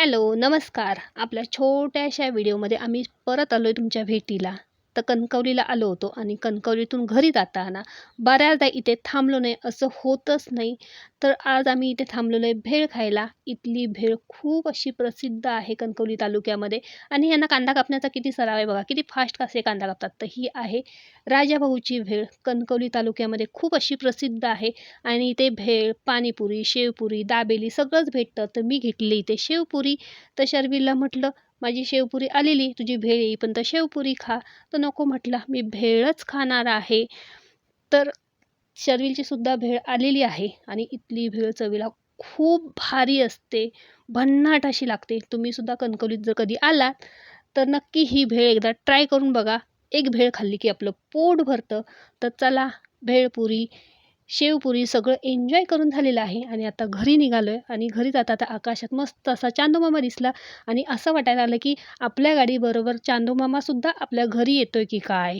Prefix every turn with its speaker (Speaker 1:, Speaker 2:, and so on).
Speaker 1: Hello, नमस्कार. आपल्या छोट्याशा व्हिडिओमध्ये आम्ही परत आलोय तुमच्या भेटीला. तर कणकवलीला आलो होतो आणि कणकवलीतून घरी जाताना बऱ्याचदा इथे थांबलो नाही असं होतच नाही. तर आज आम्ही इथे थांबलेलो आहे भेळ खायला. इथली भेळ खूप अशी प्रसिद्ध आहे कणकवली तालुक्यामध्ये आणि यांना कांदा कापण्याचा किती सराव आहे बघा. किती फास्ट कसे कांदा कापतात. तर ही आहे राजाभाऊची भेळ. कणकवली तालुक्यामध्ये खूप अशी प्रसिद्ध आहे आणि इथे भेळ, पाणीपुरी, शेवपुरी, दाबेली सगळंच भेटतं. तर मी घेतली इथे शेवपुरी. तर शर्विलला म्हटलं, "माझी शेवपुरी आलेली, तुझी भेळ येईपर्यंत शेवपुरी खा." तर नको म्हटला, "मी भेळच खाणार आहे." तर शर्विलची सुद्धा भेळ आलेली आहे आणि इथली भेळ चवीला खूप भारी असते. भन्नाट अशी लागते. तुम्ही सुद्धा कणकवलीत जर कधी आलात, तर नक्की ही भेळ एकदा ट्राय करून बघा. एक भेळ खाल्ली की आपलं पोट भरतं. तर चला भेळपुरी शेवपुरी सगळं एन्जॉय करून झालेलं आहे आणि आता घरी निघालोय आणि घरी जाता आकाशात मस्त असा चांदूमामा दिसला आणि असं वाटायला लागलं की आपल्या गाडीबरोबर चांदूमामा सुद्धा आपल्या घरी येतोय की काय.